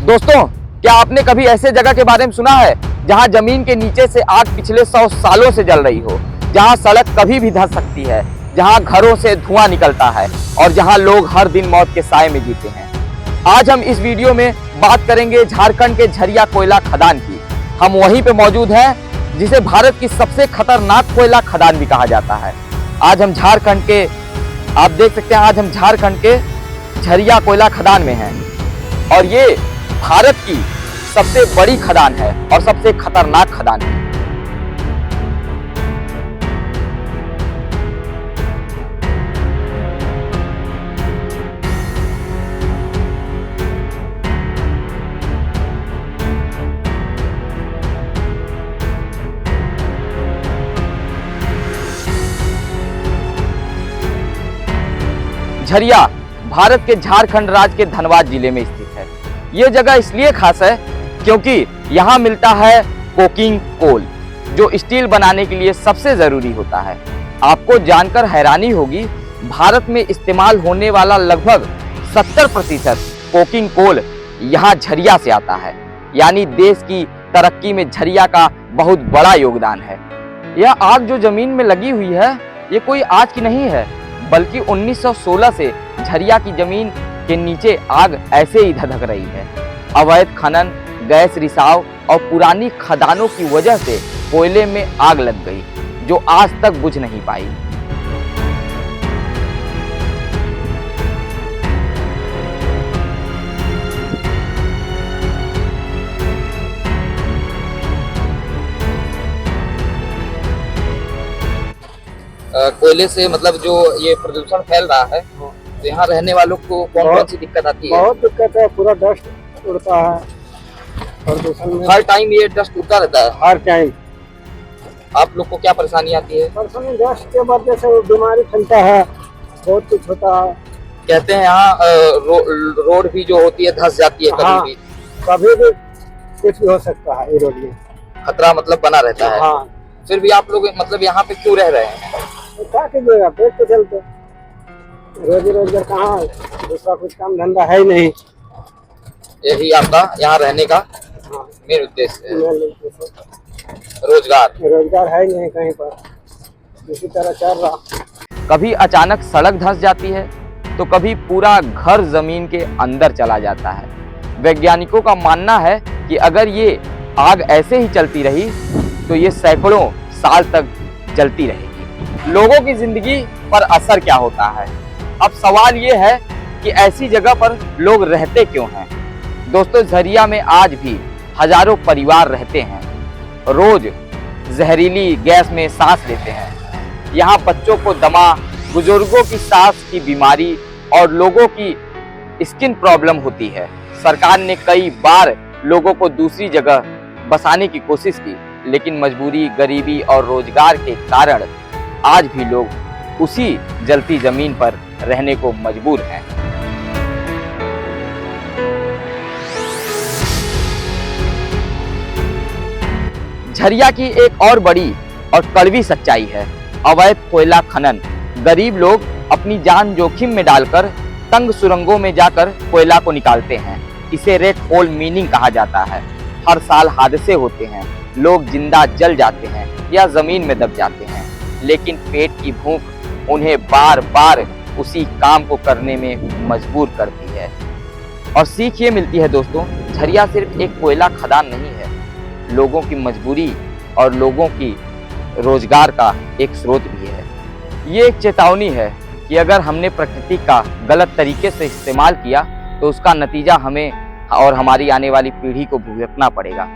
दोस्तों, क्या आपने कभी ऐसे जगह के बारे में सुना है जहां जमीन के नीचे से आग पिछले 100 सालों से जल रही हो, जहां सड़क कभी भी धंस सकती है, जहां घरों से धुआं निकलता है और जहां लोग हर दिन मौत के साए में जीते हैं। आज हम इस वीडियो में बात करेंगे झारखंड के झरिया कोयला खदान की। हम वहीं पे मौजूद हैं जिसे भारत की सबसे खतरनाक कोयला खदान भी कहा जाता है। आज हम झारखंड के, आप देख सकते हैं, आज हम झारखंड के झरिया कोयला खदान में हैं और ये भारत की सबसे बड़ी खदान है और सबसे खतरनाक खदान है। झरिया भारत के झारखंड राज्य के धनबाद जिले में स्थित है। ये जगह इसलिए खास है क्योंकि यहाँ मिलता है कोकिंग कोल, जो स्टील बनाने के लिए सबसे जरूरी होता है। आपको जानकर हैरानी होगी, भारत में इस्तेमाल होने वाला लगभग 70% कोकिंग कोल यहाँ झरिया से आता है। यानी देश की तरक्की में झरिया का बहुत बड़ा योगदान है। यह आग जो जमीन में लगी हुई है, ये कोई आज की नहीं है, बल्कि 1916 से झरिया की जमीन के नीचे आग ऐसे ही धधक रही है। अवैध खनन, गैस रिसाव और पुरानी खदानों की वजह से कोयले में आग लग गई, जो आज तक बुझ नहीं पाई। कोयले से मतलब जो ये प्रदूषण फैल रहा है, तो यहाँ रहने वालों को कौन सी दिक्कत आती है? बहुत दिक्कत है, पूरा डस्ट उड़ता है प्रदूषण में। हर टाइम ये डस्ट उड़ता रहता है? हर टाइम। आप लोग को क्या परेशानी आती है? परेशानी डस्ट के वजह से बीमारी फैलता है, बहुत कुछ होता है। कहते हैं यहाँ रोड भी जो होती है धंस जाती है, कभी भी कुछ भी हो सकता है। रोड में खतरा मतलब बना रहता है। हाँ। फिर भी आप लोग मतलब यहाँ पे क्यों रह रहे हैं? तो क्या कीजिएगा, पेट के चलते। रोजी रोजगार कहाँ, दूसरा कुछ काम धंधा है ही नहीं। यही आपका यहाँ रहने का मेन उद्देश्य है? रोजगार है ही नहीं कहीं पर, इसी तरह चल रहा। कभी अचानक सड़क धंस जाती है तो कभी पूरा घर जमीन के अंदर चला जाता है। वैज्ञानिकों का मानना है कि अगर ये आग ऐसे ही चलती रही तो ये सैकड़ों साल तक जलती रहेगी। लोगों की जिंदगी पर असर क्या होता है? अब सवाल ये है कि ऐसी जगह पर लोग रहते क्यों हैं? दोस्तों, झरिया में आज भी हजारों परिवार रहते हैं, रोज जहरीली गैस में सांस लेते हैं। यहाँ बच्चों को दमा, बुजुर्गों की सांस की बीमारी और लोगों की स्किन प्रॉब्लम होती है। सरकार ने कई बार लोगों को दूसरी जगह बसाने की कोशिश की, लेकिन मजबूरी, गरीबी और रोजगार के कारण आज भी लोग उसी जलती जमीन पर रहने को मजबूर हैं। झरिया की एक और बड़ी और कड़वी सच्चाई है अवैध कोयला खनन। गरीब लोग अपनी जान जोखिम में डालकर तंग सुरंगों में जाकर कोयला को निकालते हैं। इसे रेड कोल मीनिंग कहा जाता है। हर साल हादसे होते हैं, लोग जिंदा जल जाते हैं या जमीन में दब जाते हैं, लेकिन पेट की भूख उन्हें बार बार उसी काम को करने में मजबूर करती है। और सीख ये मिलती है दोस्तों, झरिया सिर्फ एक कोयला खदान नहीं है, लोगों की मजबूरी और लोगों की रोजगार का एक स्रोत भी है। ये एक चेतावनी है कि अगर हमने प्रकृति का गलत तरीके से इस्तेमाल किया तो उसका नतीजा हमें और हमारी आने वाली पीढ़ी को भुगतना पड़ेगा।